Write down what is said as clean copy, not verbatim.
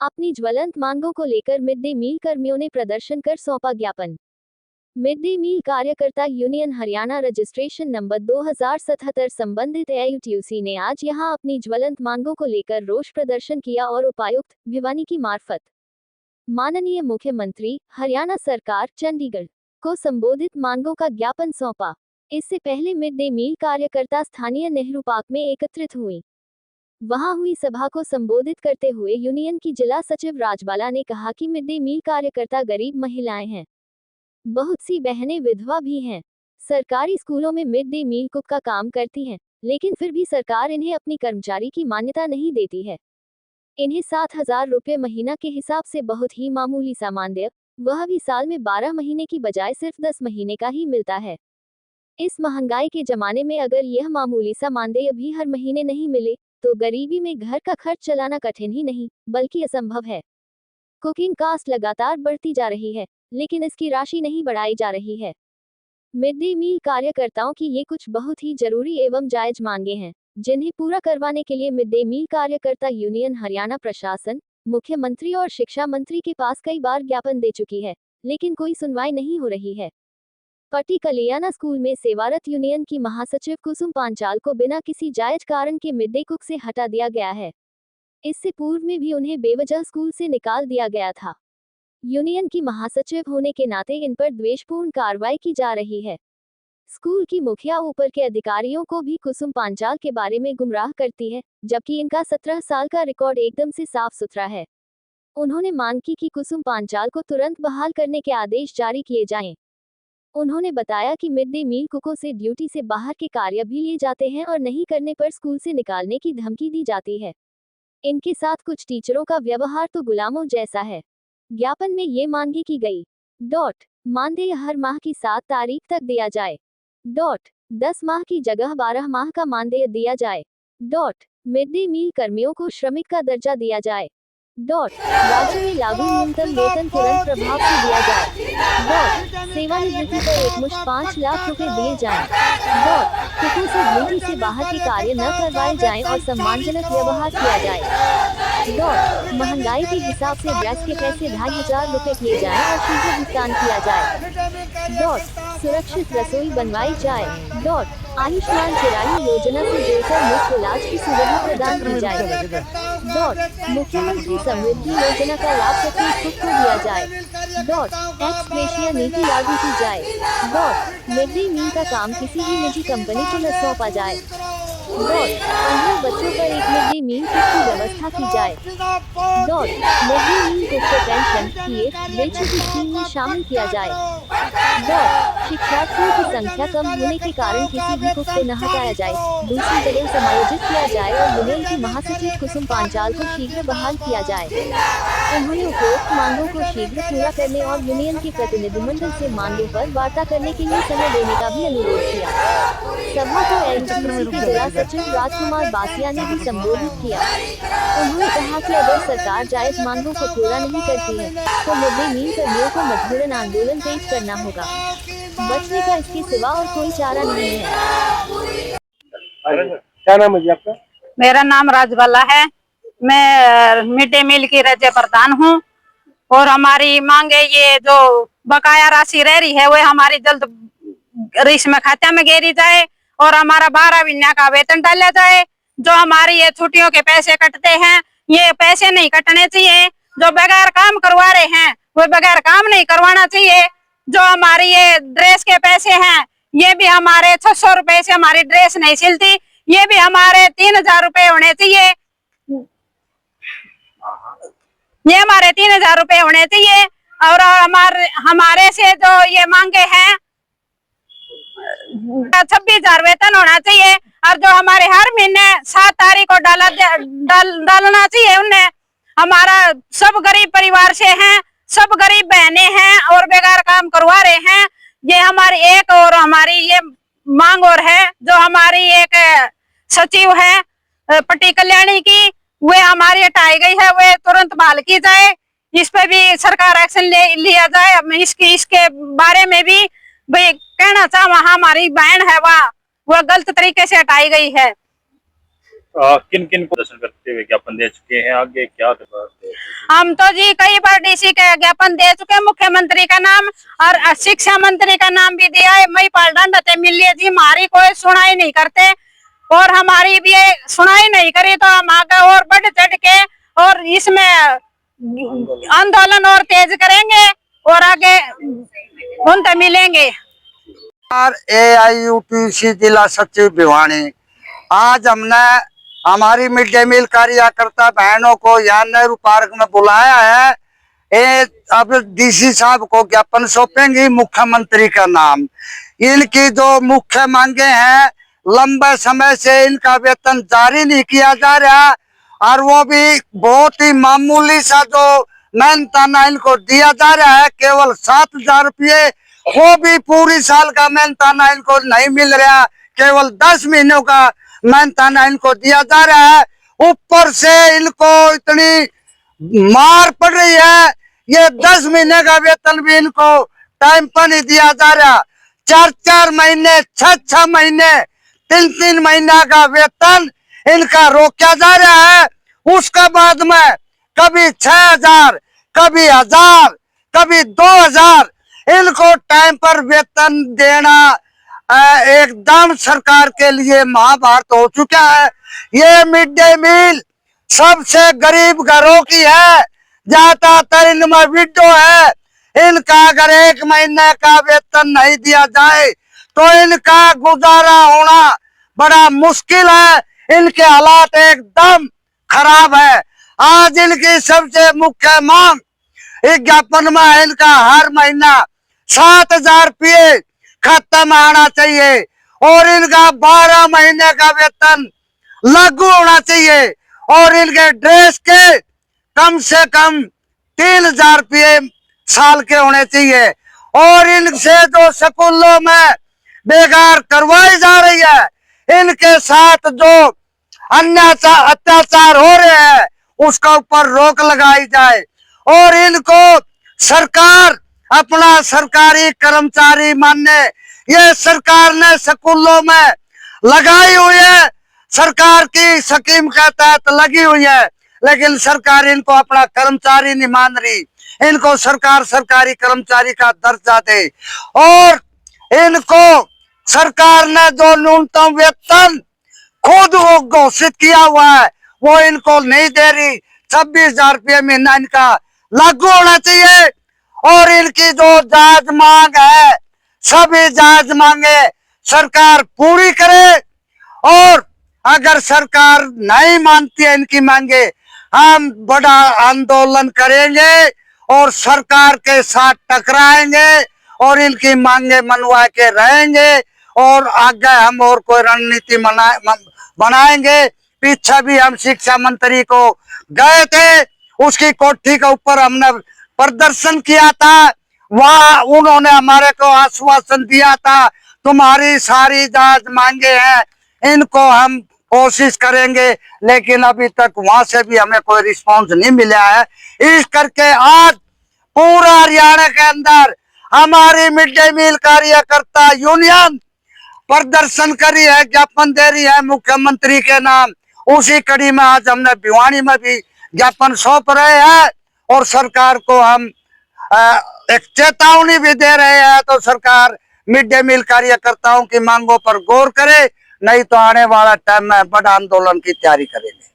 अपनी ज्वलंत मांगों को लेकर मिड डे मील कर्मियों ने प्रदर्शन कर सौंपा ज्ञापन। मिड डे मील कार्यकर्ता यूनियन हरियाणा रजिस्ट्रेशन नंबर 2077 संबंधित एआईटीयूसी ने आज यहां अपनी ज्वलंत मांगों को लेकर रोष प्रदर्शन किया और उपायुक्त भिवानी की मार्फत माननीय मुख्यमंत्री हरियाणा सरकार चंडीगढ़ को संबोधित मांगों का ज्ञापन सौंपा। इससे पहले मिड डे मील कार्यकर्ता स्थानीय नेहरू पार्क में एकत्रित हुई। वहां हुई सभा को संबोधित करते हुए यूनियन की जिला सचिव राजबाला ने कहा कि मिड डे मील कार्यकर्ता गरीब महिलाएं हैं, बहुत सी बहनें विधवा भी हैं। सरकारी स्कूलों में मिड डे मील कुक का काम करती हैं, लेकिन फिर भी सरकार इन्हें अपनी कर्मचारी की मान्यता नहीं देती है। इन्हें 7,000 रुपये महीना के हिसाब से बहुत ही मामूली सा मानदेय, वह भी साल में 12 महीने की बजाय सिर्फ 10 महीने का ही मिलता है। इस महंगाई के जमाने में अगर यह मामूली सा मानदेय भी हर महीने नहीं मिले तो गरीबी में घर का खर्च चलाना कठिन ही नहीं बल्कि असंभव है। कुकिंग कास्ट लगातार बढ़ती जा रही है, लेकिन इसकी राशि नहीं बढ़ाई जा रही है। मिड डे मील कार्यकर्ताओं की ये कुछ बहुत ही जरूरी एवं जायज मांगे हैं, जिन्हें पूरा करवाने के लिए मिड डे मील कार्यकर्ता यूनियन हरियाणा प्रशासन, मुख्यमंत्री और शिक्षा मंत्री के पास कई बार ज्ञापन दे चुकी है, लेकिन कोई सुनवाई नहीं हो रही है। पट्टी कलियाना स्कूल में सेवारत यूनियन की महासचिव कुसुम पांचाल को बिना किसी जायज कारण के मिड डे कुक से हटा दिया गया है। इससे पूर्व में भी उन्हें बेवजह स्कूल से निकाल दिया गया था। यूनियन की महासचिव होने के नाते इन पर द्वेषपूर्ण कार्रवाई की जा रही है। स्कूल की मुखिया ऊपर के अधिकारियों को भी कुसुम पांचाल के बारे में गुमराह करती है, जबकि इनका 17 साल का रिकॉर्ड एकदम से साफ सुथरा है। उन्होंने मांग की कि कुसुम पांचाल को तुरंत बहाल करने के आदेश जारी किए जाएं। उन्होंने बताया कि मिड डे मील कुकों से ड्यूटी से बाहर के कार्य भी लिए जाते हैं और नहीं करने पर स्कूल से निकालने की धमकी दी जाती है। इनके साथ कुछ टीचरों का व्यवहार तो गुलामों जैसा है। ज्ञापन में ये मांगी की गई। मानदेय हर माह की 7 तारीख तक दिया जाए। 10 माह की जगह 12 माह का मानदेय दिया जाए। मिड डे मील कर्मियों को श्रमिक का दर्जा दिया जाए। राज्य में लागू न्यूनतम वेतन तुरंत प्रभाव से दिया जाए। सेवानिवृत्ति पर एकमुश्त 5 लाख रुपए दिए जाएं। कुकों से ड्यूटी से बाहर के कार्य न करवाए जाएं और सम्मानजनक व्यवहार किया जाए। महंगाई के हिसाब से गैस के पैसे 2,500 रुपए किए जाएं और शीघ्र भुगतान किया जाए। सुरक्षित रसोई बनवाई जाए। आयुष्मान चिरायु योजना से जोड़कर मुफ्त इलाज की सुविधा प्रदान की जाए। मुख्यमंत्री समृद्धि योजना का लाभ प्रत्येक खुद को दिया जाए। एक्स ग्रेशिया नीति लागू की जाए। मिड डे मील का काम किसी भी निजी कंपनी को न सौंपा जाए। 15 बच्चों पर एक मिड डे मील कुक की व्यवस्था की जाए। मिड डे मील कुक को पेंशन, पीएफ, ग्रेच्युटी स्कीम में शामिल किया जाए। शिक्षार्थियों की संख्या कम होने के कारण किसी भी कुक को न हटाया जाए, दूसरी जगह समायोजित किया जाए और यूनियन की महासचिव कुसुम पांचाल को शीघ्र बहाल किया जाए। उन्होंने उपरोक्त मांगों को शीघ्र पूरा करने और यूनियन के प्रतिनिधिमंडल से मांगों पर वार्ता करने के लिए समय देने का भी अनुरोध किया। सभा को एआईटीयूसी के जिला सचिव राजकुमार बासिया ने भी संबोधित किया। उन्होंने कहा कि अगर सरकार जायज मांगों को पूरा नहीं करती है तो मिड डे मील कर्मियों को मजबूरन आंदोलन तेज करना होगा। बचने का इसके सिवा और कोई चारा नहीं है। क्या नाम है जी आपका? मेरा नाम राजबाला है। मैं मिड डे मील की राज्य प्रधान हूँ और हमारी मांगे ये जो बकाया राशि रह रही है वो हमारी जल्द इसमें खाते में गेरी जाए और हमारा 12 महीने का वेतन डाला जाए। जो हमारी ये छुट्टियों के पैसे कटते हैं ये पैसे नहीं कटने चाहिए। जो बगैर काम करवा रहे हैं वो बगैर काम नहीं करवाना चाहिए। जो हमारी ये ड्रेस के पैसे हैं ये भी हमारे 600 रुपए से हमारी ड्रेस नहीं सिलती, ये भी हमारे 3,000 रुपए होने चाहिए। ये हमारे 3,000 रुपए होने चाहिए और हमारे से जो ये मांगे हैं 26,000 वेतन होना चाहिए और जो हमारे हर महीने 7 तारीख को डालना चाहिए। उन्हें हमारा सब गरीब परिवार से हैं, सब गरीब बहनें हैं और बेकार काम करवा रहे हैं। ये हमारी एक और हमारी ये मांग और है। जो हमारी एक सचिव है पट्टी कल्याणी की वे हमारी हटाई गई है, वे तुरंत बहाल की जाए। इस पे भी सरकार एक्शन लिया जाए। इसके बारे में भी भाई कहना चाह, वहाँ हमारी बहन है वह गलत तरीके से हटाई गई है। किन किन को प्रदर्शन करते हुए ज्ञापन दे चुके हैं, आगे क्या करते हैं? हम तो जी कई बार डीसी का ज्ञापन दे चुके हैं, मुख्यमंत्री का नाम और शिक्षा मंत्री का नाम भी दिया है। महिपाल दंडते मिलिए जी, हमारी कोई सुनाई नहीं करते और हमारी भी सुनाई नहीं करी तो हम आगे और बढ़ चढ़ के और इसमें आंदोलन और तेज करेंगे और आगे उनसे मिलेंगे। AIUTC जिला सचिव भिवानी, आज हमने हमारी मिड डे मील कार्यकर्ता बहनों को यहाँ नेहरू पार्क में बुलाया है। अब DC साहब को ज्ञापन सौंपेंगी मुख्यमंत्री का नाम। इनकी जो मुख्य मांगे हैं, लंबे समय से इनका वेतन जारी नहीं किया जा रहा और वो भी बहुत ही मामूली सा जो मेहनताना इनको दिया जा रहा है, केवल 7,000 रुपये, वो भी पूरी साल का मेहनताना इनको नहीं मिल रहा, केवल 10 महीनों का मेहनताना इनको दिया जा रहा है। ऊपर से इनको इतनी मार पड़ रही है, ये 10 महीने का वेतन भी इनको टाइम पर नहीं दिया जा रहा। 4-4 महीने, 6-6 महीने, 3-3 महीना का वेतन इनका रोका जा रहा है। उसके बाद में कभी 6,000, कभी 1,000, कभी 2,000 इनको टाइम पर वेतन देना एकदम सरकार के लिए महाभारत हो चुका है। ये मिड डे मील सबसे गरीब घरों की है, ज्यादातर इनमें विडो है। इनका अगर 1 महीने का वेतन नहीं दिया जाए तो इनका गुजारा होना बड़ा मुश्किल है। इनके हालात एकदम खराब है। आज इनकी सबसे मुख्य मांग इस ज्ञापन में इनका हर महीना 7,000 रुपये खाता में आना चाहिए और इनका 12 महीने का वेतन लागू होना चाहिए और इनके ड्रेस के कम से कम 3,000 रुपये साल के होने चाहिए और इनसे जो स्कूलों में बेकार करवाई जा रही है, इनके साथ जो अत्याचार हो रहे हैं, उसका ऊपर रोक लगाई जाए और इनको सरकार अपना सरकारी कर्मचारी माने। ये सरकार ने स्कूलों में लगाई हुई है, सरकार की स्कीम के तहत लगी हुई है, लेकिन सरकार इनको अपना कर्मचारी नहीं मान रही। इनको सरकार सरकारी कर्मचारी का दर्जा दे और इनको सरकार ने जो न्यूनतम वेतन खुद वो घोषित किया हुआ है वो इनको नहीं दे रही। 26,000 रुपये महीना इनका लागू होना चाहिए और इनकी जो जायज मांग है, सभी जायज मांगे सरकार पूरी करे और अगर सरकार नहीं मानती है इनकी मांगे, हम बड़ा आंदोलन करेंगे और सरकार के साथ टकराएंगे और इनकी मांगे मनवा के रहेंगे और आगे हम और कोई रणनीति बनाएंगे। पीछे भी हम शिक्षा मंत्री को गए थे, उसकी कोठी के ऊपर हमने प्रदर्शन किया था, वहां उन्होंने हमारे को आश्वासन दिया था तुम्हारी सारी जांच मांगे हैं, इनको हम कोशिश करेंगे, लेकिन अभी तक वहां से भी हमें कोई रिस्पांस नहीं मिला है। इस करके आज पूरा हरियाणा के अंदर हमारी मिड डे मील कार्यकर्ता यूनियन प्रदर्शन करी है, ज्ञापन दे रही है मुख्यमंत्री के नाम। उसी कड़ी में आज हमने भिवानी में भी ज्ञापन सौंप रहे हैं और सरकार को हम एक चेतावनी भी दे रहे हैं तो सरकार मिड डे मील कार्यकर्ताओं की मांगों पर गौर करे, नहीं तो आने वाला टाइम में बड़ा आंदोलन की तैयारी करेंगे।